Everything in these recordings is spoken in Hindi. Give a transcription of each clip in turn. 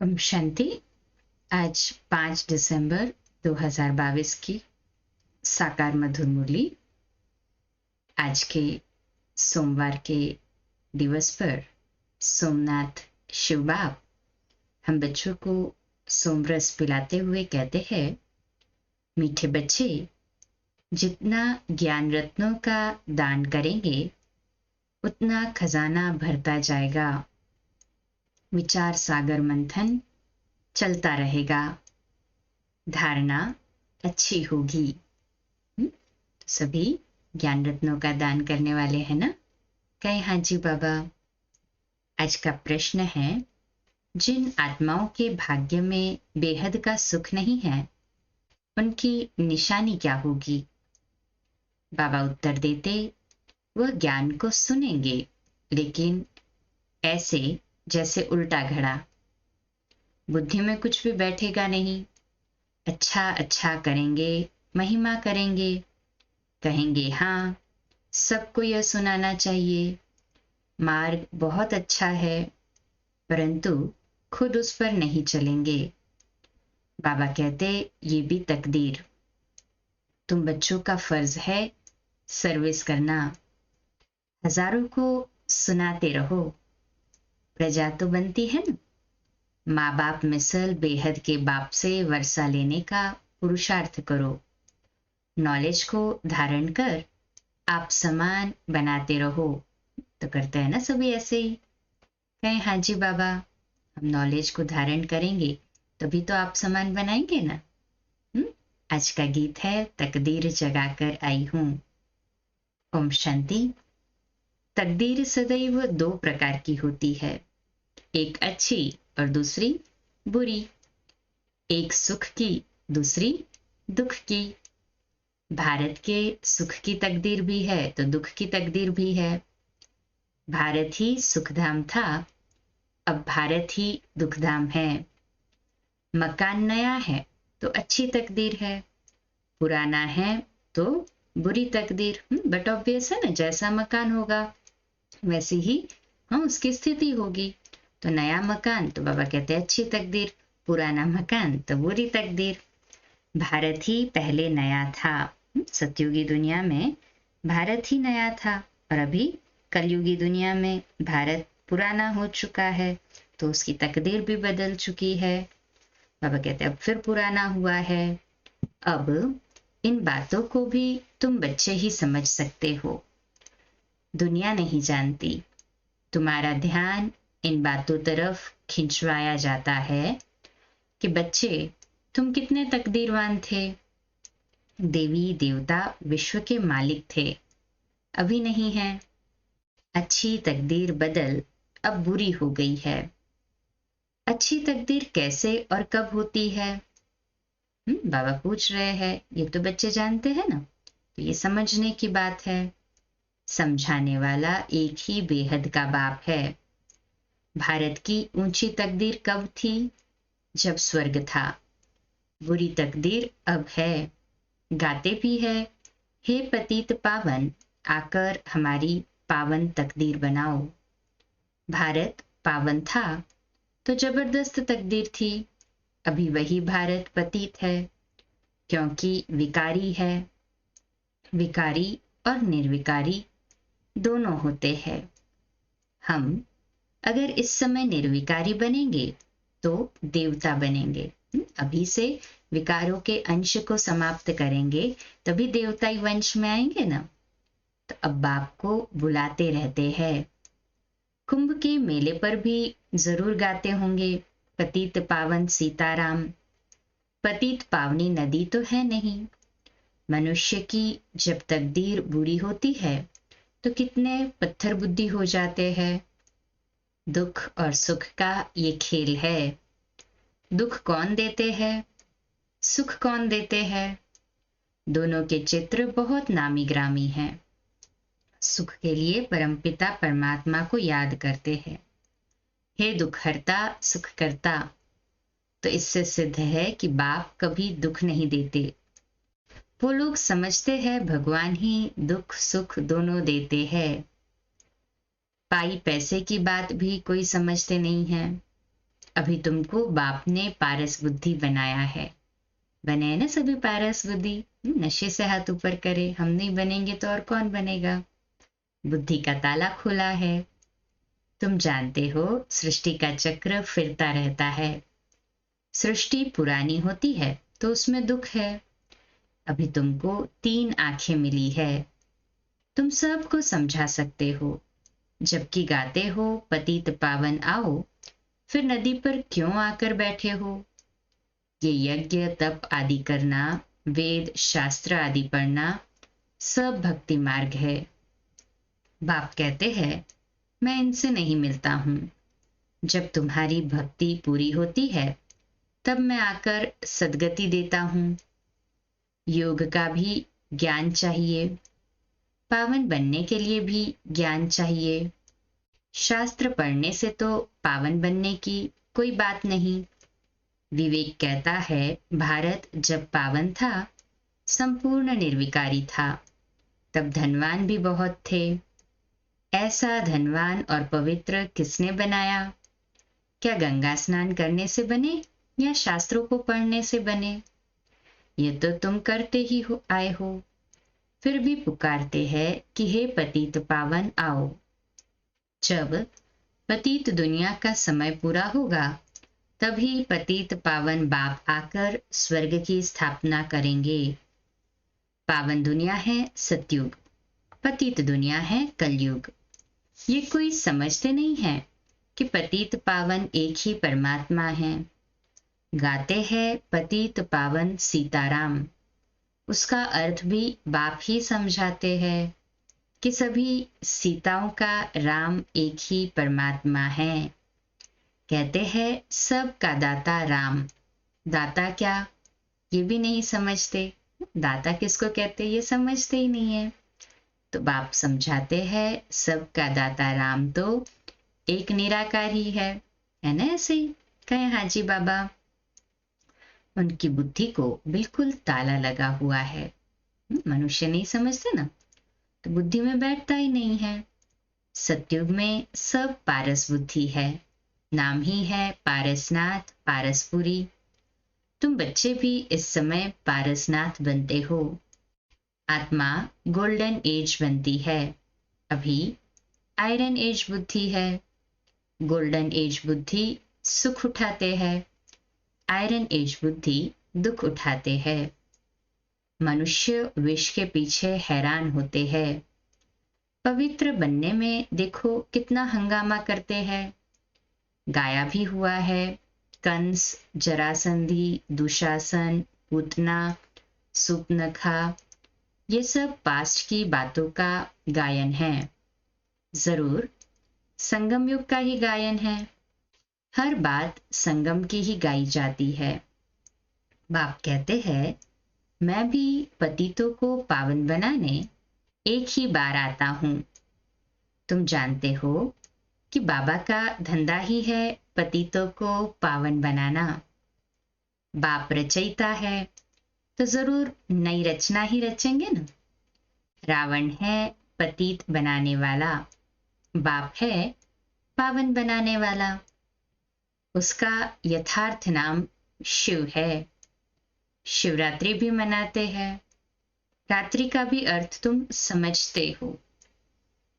ओम शांति। आज 5 दिसंबर 2022 की साकार मधुर मुरली। आज के सोमवार के दिवस पर सोमनाथ शिव बाप हम बच्चों को सोमरस पिलाते हुए कहते हैं, मीठे बच्चे, जितना ज्ञान रत्नों का दान करेंगे उतना खजाना भरता जाएगा। विचार सागर मंथन चलता रहेगा, धारणा अच्छी होगी। तो सभी ज्ञान रत्नों का दान करने वाले हैं ना? कहे हाँ जी बाबा। आज का प्रश्न है, जिन आत्माओं के भाग्य में बेहद का सुख नहीं है उनकी निशानी क्या होगी? बाबा उत्तर देते, वह ज्ञान को सुनेंगे लेकिन ऐसे जैसे उल्टा घड़ा, बुद्धि में कुछ भी बैठेगा नहीं। अच्छा अच्छा करेंगे, महिमा करेंगे, कहेंगे हाँ सबको यह सुनाना चाहिए, मार्ग बहुत अच्छा है, परंतु खुद उस पर नहीं चलेंगे। बाबा कहते, ये भी तकदीर, तुम बच्चों का फर्ज है सर्विस करना। हजारों को सुनाते रहो, प्रजा तो बनती है ना। माँ बाप मिसल बेहद के बाप से वर्षा लेने का पुरुषार्थ करो। नॉलेज को धारण कर आप समान बनाते रहो। तो करते हैं ना सभी ऐसे ही। कहें हाँ जी बाबा, हम नॉलेज को धारण करेंगे तभी तो आप समान बनाएंगे ना। आज का गीत है, तकदीर जगाकर आई हूं। ओम शांति। तकदीर सदैव दो प्रकार की होती है, एक अच्छी और दूसरी बुरी, एक सुख की, दूसरी दुख की। भारत के सुख की तकदीर भी है तो दुख की तकदीर भी है। भारत ही सुखधाम था, अब भारत ही दुखधाम है। मकान नया है तो अच्छी तकदीर है, पुराना है तो बुरी तकदीर। बट ऑब्वियस है ना, जैसा मकान होगा वैसी ही उसकी स्थिति होगी। तो नया मकान तो बाबा कहते हैं अच्छी तकदीर, पुराना मकान तो बुरी तकदीर। भारत ही पहले नया था, सतयुगी दुनिया में भारत ही नया था, और अभी कलयुगी दुनिया में भारत पुराना हो चुका है तो उसकी तकदीर भी बदल चुकी है। बाबा कहते हैं अब फिर पुराना हुआ है। अब इन बातों को भी तुम बच्चे ही समझ सकते हो, दुनिया नहीं जानती। तुम्हारा ध्यान इन बातों तरफ खिंचवाया जाता है कि बच्चे तुम कितने तकदीरवान थे। देवी देवता विश्व के मालिक थे, अभी नहीं है। अच्छी तकदीर बदल अब बुरी हो गई है। अच्छी तकदीर कैसे और कब होती है? बाबा पूछ रहे हैं, ये तो बच्चे जानते हैं ना, तो ये समझने की बात है। समझाने वाला एक ही बेहद का बाप है। भारत की ऊंची तकदीर कब थी? जब स्वर्ग था। बुरी तकदीर अब है, गाते भी है, हे पतित पावन, आकर हमारी पावन तकदीर बनाओ। भारत पावन था तो जबरदस्त तकदीर थी, अभी वही भारत पतित है क्योंकि विकारी है। विकारी और निर्विकारी दोनों होते हैं। हम अगर इस समय निर्विकारी बनेंगे तो देवता बनेंगे। अभी से विकारों के अंश को समाप्त करेंगे तभी देवताई वंश में आएंगे ना। तो अब बाप को बुलाते रहते हैं। कुंभ के मेले पर भी जरूर गाते होंगे, पतित पावन सीताराम। पतित पावनी नदी तो है नहीं। मनुष्य की जब तकदीर बुरी होती है तो कितने पत्थर बुद्धि हो जाते हैं। दुख और सुख का ये खेल है। दुख कौन देते हैं, सुख कौन देते हैं? दोनों के चित्र बहुत नामी ग्रामी हैं। सुख के लिए परमपिता परमात्मा को याद करते हैं, हे दुखहर्ता सुख करता। तो इससे सिद्ध है कि बाप कभी दुख नहीं देते। वो लोग समझते हैं भगवान ही दुख सुख दोनों देते हैं। पाई पैसे की बात भी कोई समझते नहीं है। अभी तुमको बाप ने पारस बुद्धि बनाया है। बने हैं ना सभी पारस बुद्धि। नशे से हाथ ऊपर करे, हम नहीं बनेंगे तो और कौन बनेगा। बुद्धि का ताला खुला है। तुम जानते हो सृष्टि का चक्र फिरता रहता है। सृष्टि पुरानी होती है तो उसमें दुख है। अभी तुमको 3 आंखें मिली है, तुम सबको समझा सकते हो। जबकि गाते हो पतित पावन आओ, फिर नदी पर क्यों आकर बैठे हो। ये यज्ञ तप आदि करना, वेद शास्त्र आदि पढ़ना, सब भक्ति मार्ग है। बाप कहते हैं मैं इनसे नहीं मिलता हूं। जब तुम्हारी भक्ति पूरी होती है तब मैं आकर सद्गति देता हूं। योग का भी ज्ञान चाहिए, पावन बनने के लिए भी ज्ञान चाहिए। शास्त्र पढ़ने से तो पावन बनने की कोई बात नहीं। विवेक कहता है भारत जब पावन था, संपूर्ण निर्विकारी था, तब धनवान भी बहुत थे। ऐसा धनवान और पवित्र किसने बनाया। क्या गंगा स्नान करने से बने या शास्त्रों को पढ़ने से बने। ये तो तुम करते ही आए हो, फिर भी पुकारते हैं कि हे पतित पावन आओ। जब पतित दुनिया का समय पूरा होगा तभी पतित पावन बाप आकर स्वर्ग की स्थापना करेंगे। पावन दुनिया है सतयुग, पतित दुनिया है कलयुग। ये कोई समझते नहीं है कि पतित पावन एक ही परमात्मा है। गाते हैं पतित पावन सीताराम, उसका अर्थ भी बाप ही समझाते हैं कि सभी सीताओं का राम एक ही परमात्मा है। कहते हैं सब का दाता राम। दाता क्या, ये भी नहीं समझते। दाता किसको कहते ये समझते ही नहीं है। तो बाप समझाते हैं सबका दाता राम तो एक निराकार ही है ना। ऐसे ही कहे हाजी बाबा, उनकी बुद्धि को बिल्कुल ताला लगा हुआ है। मनुष्य नहीं समझते ना, तो बुद्धि में बैठता ही नहीं है। सतयुग में सब पारस बुद्धि है, नाम ही है पारसनाथ पारसपुरी। तुम बच्चे भी इस समय पारसनाथ बनते हो। आत्मा गोल्डन एज बनती है, अभी आयरन एज बुद्धि है। गोल्डन एज बुद्धि सुख उठाते हैं, आयरन एज बुद्धि दुख उठाते हैं। मनुष्य विष के पीछे हैरान होते हैं। पवित्र बनने में देखो कितना हंगामा करते हैं। गाया भी हुआ है कंस, जरासंधी, दुशासन, पूतना, सुपनखा, ये सब पास्ट की बातों का गायन है। जरूर संगम युग का ही गायन है। हर बात संगम की ही गाई जाती है। बाप कहते हैं मैं भी पतितों को पावन बनाने एक ही बार आता हूं। तुम जानते हो कि बाबा का धंधा ही है पतितों को पावन बनाना। बाप रचयिता है तो जरूर नई रचना ही रचेंगे ना। रावण है पतित बनाने वाला, बाप है पावन बनाने वाला। उसका यथार्थ नाम शिव है। शिवरात्रि भी मनाते हैं। रात्रि का भी अर्थ तुम समझते हो।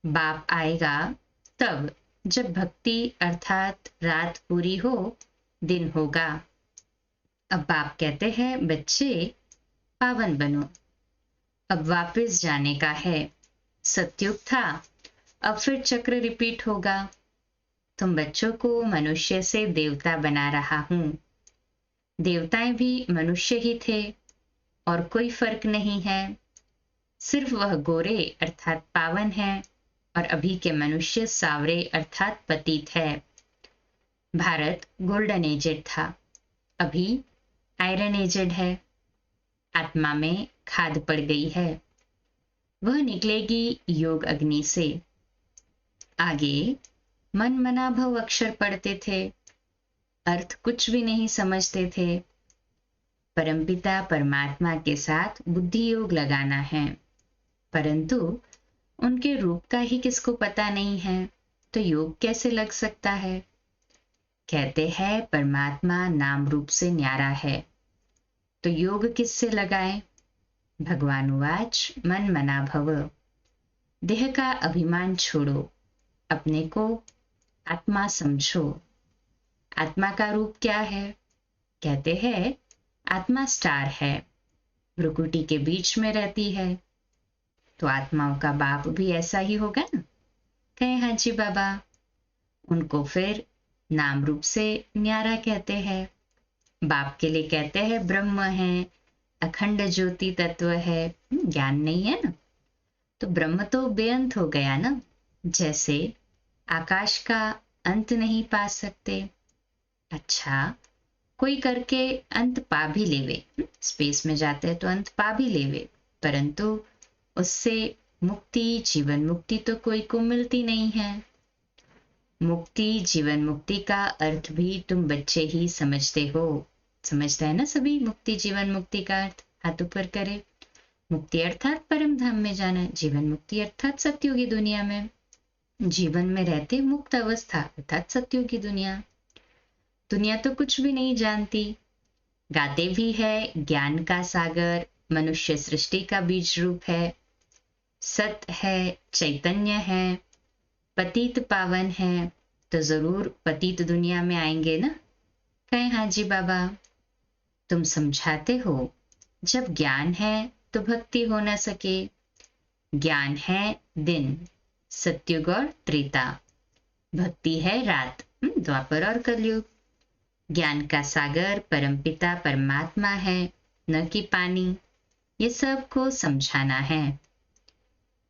बाप आएगा तब जब भक्ति अर्थात रात पूरी हो, दिन होगा। अब बाप कहते हैं बच्चे पावन बनो, अब वापस जाने का है। सतयुग था, अब फिर चक्र रिपीट होगा। तुम बच्चों को मनुष्य से देवता बना रहा हूं। देवताएं भी मनुष्य ही थे और कोई फर्क नहीं है। सिर्फ वह गोरे अर्थात पावन है और अभी के मनुष्य सावरे अर्थात पतित है। भारत गोल्डन एजेड था, अभी आयरन एजेड है। आत्मा में खाद पड़ गई है, वह निकलेगी योग अग्नि से। आगे मन मना भव अक्षर पढ़ते थे, अर्थ कुछ भी नहीं समझते थे। परमपिता परमात्मा के साथ बुद्धि योग लगाना है, परंतु उनके रूप का ही किसको पता नहीं है, तो योग कैसे लग सकता है। कहते हैं परमात्मा नाम रूप से न्यारा है, तो योग किससे लगाएं? भगवान उवाच मन मना भव। देह का अभिमान छोड़ो, अपने को आत्मा समझो। आत्मा का रूप क्या है? कहते हैं आत्मा स्टार है, भ्रुकुटी के बीच में रहती है। तो आत्माओं का बाप भी ऐसा ही होगा ना? कहे हाँ जी बाबा। उनको फिर नाम रूप से न्यारा कहते हैं। बाप के लिए कहते हैं ब्रह्म है, अखंड ज्योति तत्व है। ज्ञान नहीं है ना, तो ब्रह्म तो बेअंत हो गया ना। जैसे आकाश का अंत नहीं पा सकते। अच्छा, कोई करके अंत पा भी लेवे, स्पेस में जाते हैं तो अंत पा भी लेवे, परंतु उससे मुक्ति, जीवन मुक्ति तो कोई को मिलती नहीं है। मुक्ति, जीवन मुक्ति का अर्थ भी तुम बच्चे ही समझते हो। समझते हैं ना सभी मुक्ति, जीवन मुक्ति का अर्थ? हाथ ऊपर करे। मुक्ति अर्थात परम धाम में जाना, जीवन मुक्ति अर्थात सत्युगी दुनिया में, जीवन में रहते मुक्त अवस्था अर्थात सत्युगी दुनिया। दुनिया तो कुछ भी नहीं जानती। गाते भी है ज्ञान का सागर, मनुष्य सृष्टि का बीज रूप है, सत है, चैतन्य है, पतित पावन है, तो जरूर पतित दुनिया में आएंगे ना? कहें हाँ जी बाबा। तुम समझाते हो जब ज्ञान है तो भक्ति हो ना सके। ज्ञान है दिन, सत्युग और त्रेता, भक्ति है रात, द्वापर और कलयुग। ज्ञान का सागर परमपिता परमात्मा है, न कि पानी। ये सब को समझाना है।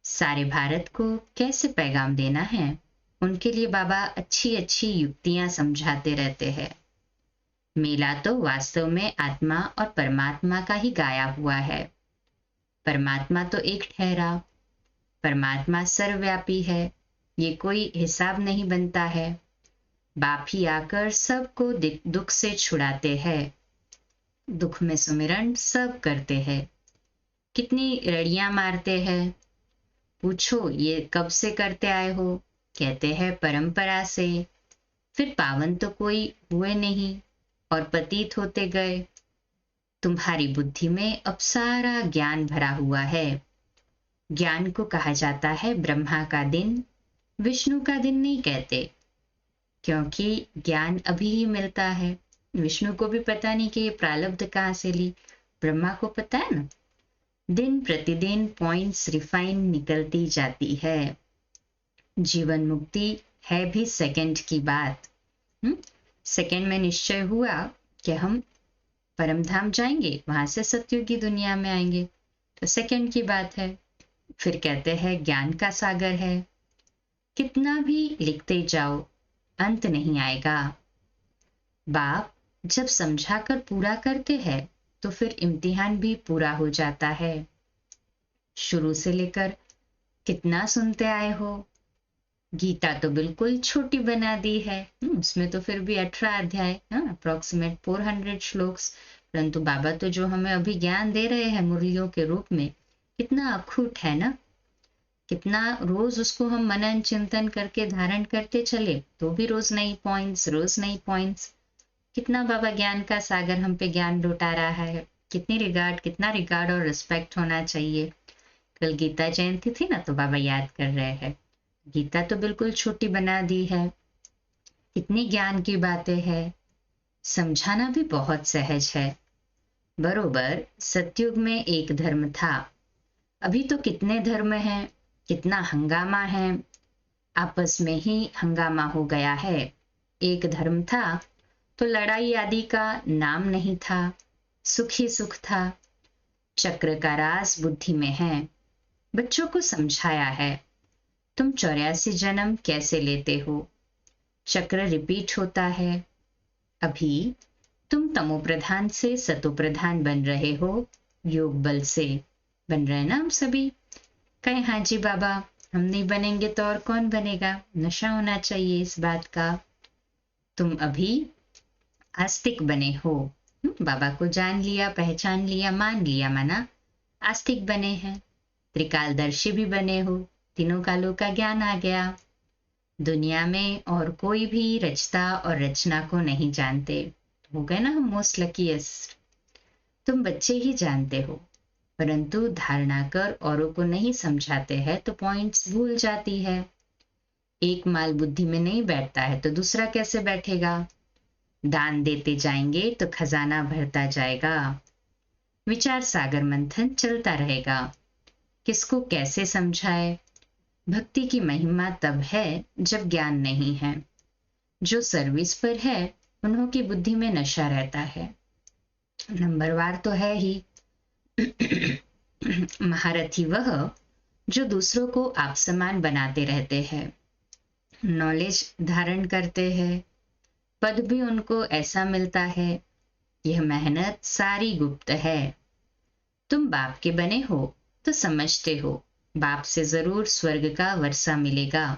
सारे भारत को कैसे पैगाम देना है, उनके लिए बाबा अच्छी अच्छी युक्तियां समझाते रहते हैं। मेला तो वास्तव में आत्मा और परमात्मा का ही गाया हुआ है। परमात्मा तो एक ठहरा, परमात्मा सर्वव्यापी है, ये कोई हिसाब नहीं बनता है। बाप ही आकर सबको दुख से छुड़ाते हैं। दुख में सुमिरन सब करते हैं। कितनी रड़ियां मारते हैं। पूछो ये कब से करते आए हो? कहते हैं परंपरा से। फिर पावन तो कोई हुए नहीं और पतित होते गए। तुम्हारी बुद्धि में अब सारा ज्ञान भरा हुआ है। ज्ञान को कहा जाता है ब्रह्मा का दिन, विष्णु का दिन नहीं कहते, क्योंकि ज्ञान अभी ही मिलता है। विष्णु को भी पता नहीं कि ये प्रारब्ध कहाँ से ली, ब्रह्मा को पता है ना। दिन प्रतिदिन पॉइंट्स रिफाइन निकलती जाती है। जीवन मुक्ति है भी सेकंड की बात। सेकंड में निश्चय हुआ कि हम परमधाम जाएंगे, वहां से सत्युगी दुनिया में आएंगे, तो सेकंड की बात है। फिर कहते हैं ज्ञान का सागर है, कितना भी लिखते जाओ अंत नहीं आएगा। बाप जब समझाकर पूरा करते हैं तो फिर इम्तिहान भी पूरा हो जाता है। शुरू से लेकर कितना सुनते आए हो। गीता तो बिल्कुल छोटी बना दी है, उसमें तो फिर भी 18 अध्याय, अप्रोक्सीमेट 400 श्लोक्स, परंतु बाबा तो जो हमें अभी ज्ञान दे रहे हैं मुरलियों के रूप में, कितना अखूट है ना। कितना रोज उसको हम मनन चिंतन करके धारण करते चले तो भी रोज नई पॉइंट्स, रोज नई पॉइंट्स। कितना बाबा ज्ञान का सागर हम पे ज्ञान लौटा रहा है। कितना रिगार्ड और रिस्पेक्ट होना चाहिए। कल गीता जयंती थी ना, तो बाबा याद कर रहे हैं। गीता तो बिल्कुल छोटी बना दी है। कितनी ज्ञान की बातें हैं। समझाना भी बहुत सहज है। बरोबर सतयुग में एक धर्म था, अभी तो कितने धर्म हैं, कितना हंगामा है। आपस में ही हंगामा हो गया है। एक धर्म था तो लड़ाई आदि का नाम नहीं था, सुख ही सुख था। चक्र का राज बुद्धि में है। बच्चों को समझाया है, तुम 84 जन्म कैसे लेते हो। चक्र रिपीट होता है। अभी तुम तमोप्रधान से सतोप्रधान बन रहे हो, योग बल से बन रहे ना हम सभी। कहें हाँ जी बाबा, हम नहीं बनेंगे तो और कौन बनेगा। नशा होना चाहिए इस बात का। तुम अभी आस्तिक बने हो। बाबा को जान लिया, पहचान लिया, मान लिया, माना आस्तिक बने हैं। त्रिकालदर्शी भी बने हो, तीनों कालों का ज्ञान आ गया। दुनिया में और कोई भी रचता और रचना को नहीं जानते। हो गए ना हम मोस्ट लकीएस्ट। तुम बच्चे ही जानते हो, परंतु धारणा कर औरों को नहीं समझाते हैं तो पॉइंट्स भूल जाती है। एक माल बुद्धि में नहीं बैठता है तो दूसरा कैसे बैठेगा। दान देते जाएंगे तो खजाना भरता जाएगा। विचार सागर मंथन चलता रहेगा। किसको कैसे समझाए। भक्ति की महिमा तब है जब ज्ञान नहीं है। जो सर्विस पर है उन्हों की बुद्धि में नशा रहता है। नंबरवार तो है ही। महारथी वह जो दूसरों को आप समान बनाते रहते हैं, नॉलेज धारण करते हैं, पद भी उनको ऐसा मिलता है। यह मेहनत सारी गुप्त है। तुम बाप के बने हो तो समझते हो बाप से जरूर स्वर्ग का वर्षा मिलेगा।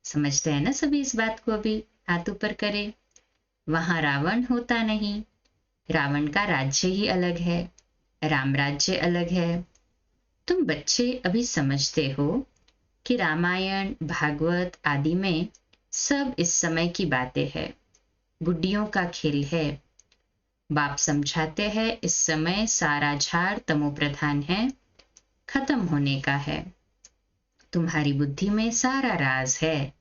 समझते हैं ना सभी इस बात को। अभी हाथ ऊपर करे। वहां रावण होता नहीं। रावण का राज्य ही अलग है, राम राज्य अलग है। तुम बच्चे अभी समझते हो कि रामायण भागवत आदि में सब इस समय की बातें हैं, गुड्डियों का खेल है। बाप समझाते हैं इस समय सारा झाड़ तमो प्रधान है, खत्म होने का है। तुम्हारी बुद्धि में सारा राज है।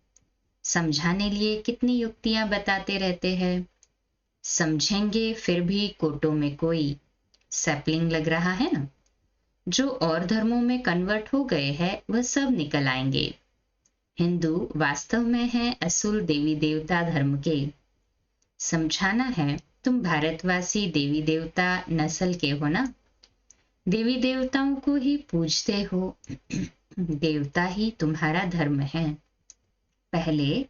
समझाने लिए कितनी युक्तियां बताते रहते हैं। समझेंगे फिर भी कोटों में कोई सैपलिंग लग रहा है ना। जो और धर्मों में कन्वर्ट हो गए हैं वह सब निकल आएंगे। हिंदू वास्तव में है असुर देवी देवता धर्म के। समझाना है तुम भारतवासी देवी देवता नस्ल के हो ना। देवी देवताओं को ही पूजते हो। देवता ही तुम्हारा धर्म है। पहले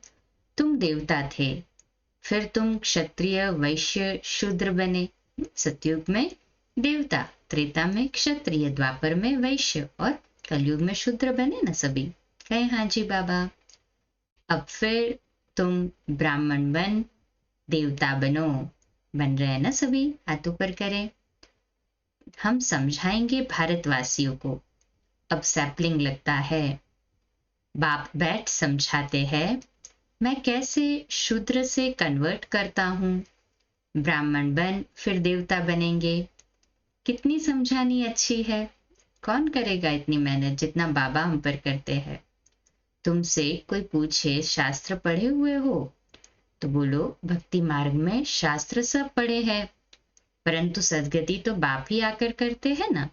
तुम देवता थे, फिर तुम क्षत्रिय वैश्य शूद्र बने। सतयुग में देवता, त्रेता में क्षत्रिय, द्वापर में वैश्य और कलयुग में शूद्र बने ना सभी। कहे हाँ जी बाबा। अब फिर तुम ब्राह्मण बन देवता बनो। बन रहे हैं ना सभी, हाथ ऊपर करें। हम समझाएंगे भारतवासियों को। अब सैपलिंग लगता है। बाप बैठ समझाते हैं मैं कैसे शूद्र से कन्वर्ट करता हूं। ब्राह्मण बन फिर देवता बनेंगे। कितनी समझानी अच्छी है। कौन करेगा इतनी मेहनत जितना बाबा हम पर करते हैं। तुमसे कोई पूछे शास्त्र पढ़े हुए हो तो बोलो भक्ति मार्ग में शास्त्र सब पढ़े हैं, परंतु सदगति तो बाप ही आकर करते हैं ना।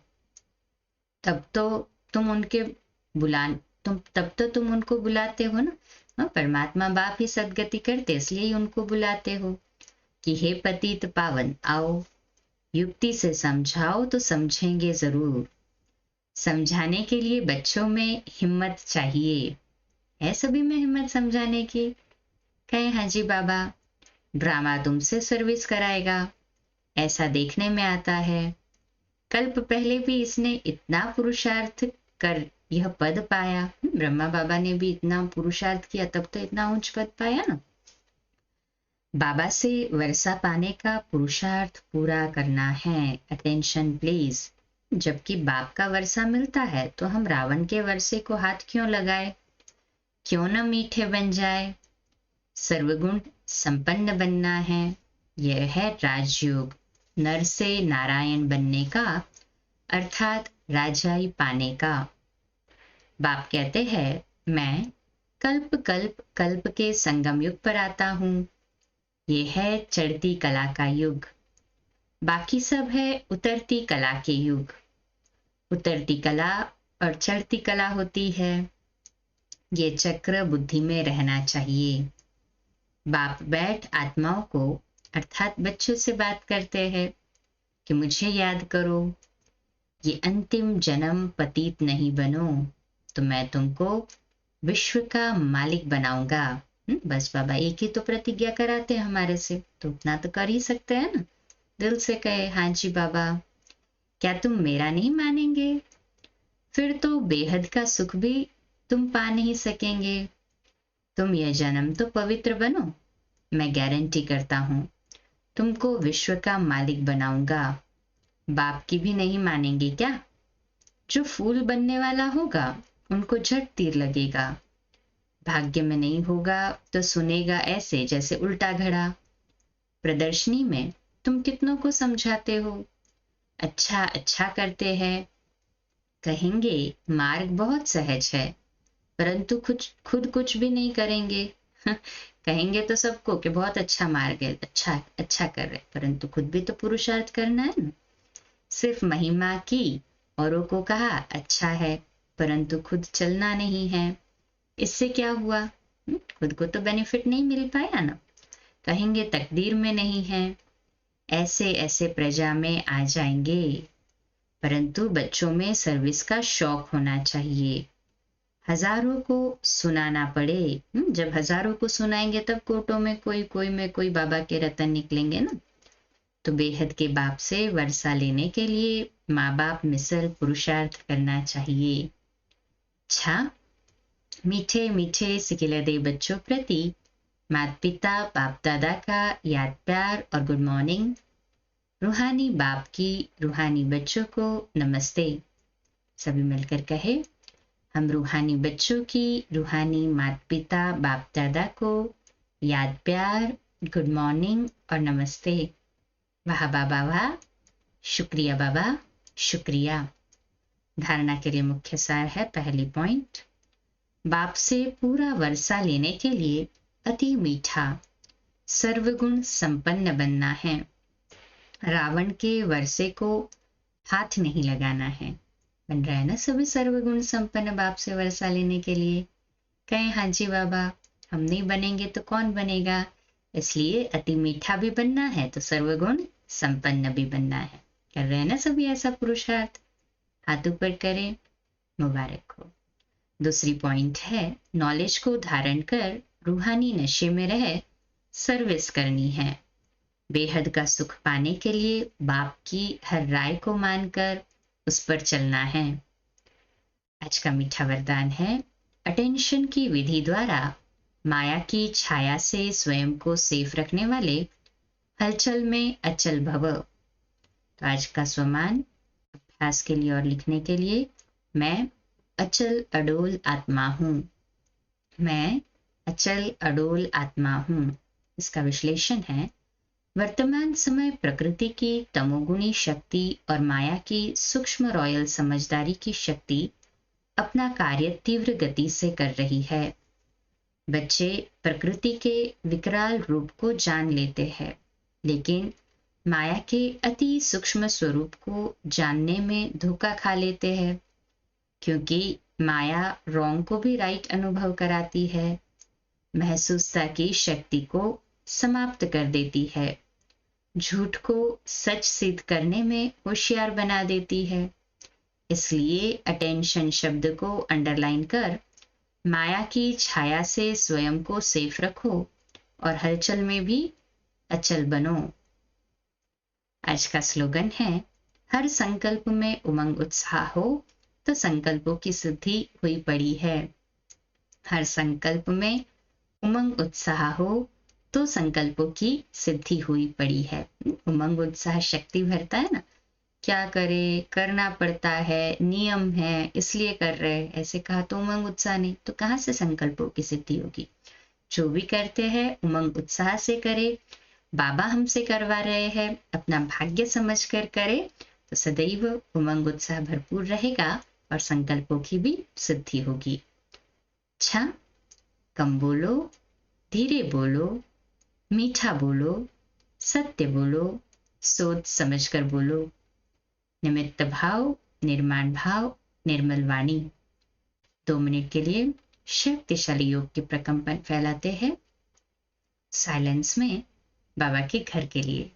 तब तो तुम उनके बुला तब तो तुम उनको बुलाते हो ना। हाँ, परमात्मा बाप ही सदगति करते इसलिए ही उनको बुलाते हो कि हे पतित पावन आओ। युक्ति से समझाओ तो समझेंगे जरूर। समझाने के लिए बच्चों में हिम्मत चाहिए। है सभी में हिम्मत समझाने की। कहे हाँ जी बाबा। ड्रामा तुमसे सर्विस कराएगा, ऐसा देखने में आता है। कल्प पहले भी इसने इतना पुरुषार्थ कर यह पद पाया। ब्रह्मा बाबा ने भी इतना पुरुषार्थ किया तब तो इतना उच्च पद पाया ना। बाबा से वर्षा पाने का पुरुषार्थ पूरा करना है। Attention please. जबकि बाप का वर्षा मिलता है तो हम रावण के वर्षे को हाथ क्यों लगाए। क्यों न मीठे बन जाए। सर्वगुण संपन्न बनना है। यह है राजयोग, नर से नारायण बनने का, अर्थात राजाई पाने का। बाप कहते हैं मैं कल्प कल्प कल्प के संगम युग पर आता हूं। ये है चढ़ती कला का युग। बाकी सब है उतरती कला के युग। उतरती कला और चढ़ती कला होती है। ये चक्र बुद्धि में रहना चाहिए। बाप बैठ आत्माओं को अर्थात बच्चों से बात करते हैं कि मुझे याद करो। ये अंतिम जन्म पतित नहीं बनो तो मैं तुमको विश्व का मालिक बनाऊंगा। बस बाबा एक ही तो प्रतिज्ञा कराते हैं हमारे से, तो उतना तो कर ही सकते हैं ना। दिल से कहे हाँ जी बाबा। क्या तुम मेरा नहीं मानेंगे फिर तो बेहद का सुख भी तुम पा नहीं सकेंगे। तुम यह जन्म तो पवित्र बनो, मैं गारंटी करता हूं तुमको विश्व का मालिक बनाऊंगा। बाप की भी नहीं मानेंगे क्या। जो फूल बनने वाला होगा उनको झट तीर लगेगा। भाग्य में नहीं होगा तो सुनेगा ऐसे जैसे उल्टा घड़ा। प्रदर्शनी में तुम कितनों को समझाते हो, अच्छा अच्छा करते हैं, कहेंगे मार्ग बहुत सहज है, परंतु खुद कुछ भी नहीं करेंगे। कहेंगे तो सबको कि बहुत अच्छा मार्ग है, अच्छा अच्छा कर रहे, परंतु खुद भी तो पुरुषार्थ करना है ना। सिर्फ महिमा की, औरों को कहा अच्छा है, परंतु खुद चलना नहीं है। इससे क्या हुआ? खुद को तो बेनिफिट नहीं मिल पाया ना। कहेंगे तकदीर में नहीं है, ऐसे ऐसे प्रजा में आ जाएंगे। परंतु बच्चों में सर्विस का शौक होना चाहिए। हजारों को सुनाना पड़े। जब हजारों को सुनाएंगे तब कोटों में कोई बाबा के रतन निकलेंगे ना। तो बेहद के बाप से वर्षा लेने के लिए माँ बाप मिसल पुरुषार्थ करना चाहिए। अच्छा, मीठे मीठे सिकिलदे बच्चों प्रति माता पिता बाप दादा का याद प्यार और गुड मॉर्निंग। रूहानी बाप की रूहानी बच्चों को नमस्ते। सभी मिलकर कहे, हम रूहानी बच्चों की रूहानी माता पिता बाप दादा को याद प्यार, गुड मॉर्निंग और नमस्ते। वाह बाबा वाह, शुक्रिया बाबा, शुक्रिया। धारणा के लिए मुख्य सार है, पहली पॉइंट, बाप से पूरा वर्षा लेने के लिए अति मीठा सर्वगुण संपन्न बनना है। रावण के वर्षे को हाथ नहीं लगाना है। बन रहा है ना सभी सर्वगुण संपन्न बाप से वर्षा लेने के लिए। कहें हाँ जी बाबा, हम नहीं बनेंगे तो कौन बनेगा, इसलिए अति मीठा भी बनना है तो सर्वगुण संपन्न भी बनना है। कर रहे हैं ना सभी ऐसा पुरुषार्थ? हाथ ऊपर करें, मुबारक हो। दूसरी पॉइंट है, नॉलेज को धारण कर रूहानी नशे में रह सर्विस करनी है। बेहद का सुख पाने के लिए बाप की हर राय को मानकर उस पर चलना है। आज का मीठा वरदान है, अटेंशन की विधि द्वारा माया की छाया से स्वयं को सेफ रखने वाले हलचल में अचल भव। तो आज का स्वमान अभ्यास के लिए और लिखने के लिए, मैं अचल अडोल आत्मा हूँ। मैं अचल अडोल आत्मा हूँ। इसका विश्लेषण है, वर्तमान समय प्रकृति की तमोगुणी शक्ति और माया की सूक्ष्म रॉयल समझदारी की शक्ति अपना कार्य तीव्र गति से कर रही है। बच्चे प्रकृति के विकराल रूप को जान लेते हैं, लेकिन माया के अति सूक्ष्म स्वरूप को जानने में धोखा खा लेते हैं, क्योंकि माया रॉन्ग को भी राइट अनुभव कराती है, महसूसता की शक्ति को समाप्त कर देती है, झूठ को सच सिद्ध करने में होशियार बना देती है। इसलिए अटेंशन शब्द को अंडरलाइन कर माया की छाया से स्वयं को सेफ रखो और हलचल में भी अचल बनो। आज का स्लोगन है, हर संकल्प में उमंग उत्साह हो तो संकल्पों की सिद्धि हुई पड़ी है। हर संकल्प में उमंग उत्साह हो तो संकल्पों की सिद्धि हुई पड़ी है। उमंग उत्साह शक्ति भरता है ना, क्या करे, करना पड़ता है, नियम है इसलिए कर रहे हैं, ऐसे कहा तो उमंग उत्साह नहीं, तो कहाँ से संकल्पों की सिद्धि होगी? जो भी करते हैं उमंग उत्साह से करे। बाबा हमसे करवा रहे हैं, अपना भाग्य समझ कर करे तो सदैव उमंग उत्साह भरपूर रहेगा और संकल्पों की भी सिद्धि होगी। अच्छा, कम बोलो, धीरे बोलो, मीठा बोलो, सत्य बोलो, सोच समझ कर बोलो। निमित्त भाव, निर्माण भाव, निर्मल वाणी। 2 मिनट के लिए शक्तिशाली योग के प्रकंपन फैलाते हैं साइलेंस में बाबा के घर के लिए।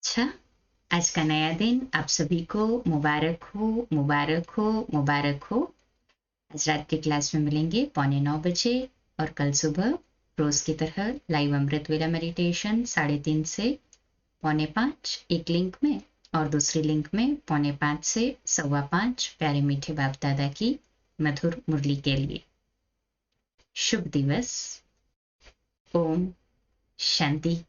अच्छा, आज का नया दिन आप सभी को मुबारक हो, मुबारक हो, मुबारक हो। आज रात की क्लास में मिलेंगे 8:45 और कल सुबह रोज की तरह लाइव अमृत वेला मेडिटेशन 3:30 से 4:45 एक लिंक में और दूसरी लिंक में 4:45 से 5:15 प्यारे मीठे बाप दादा की मधुर मुरली के लिए। शुभ दिवस। ओम शांति।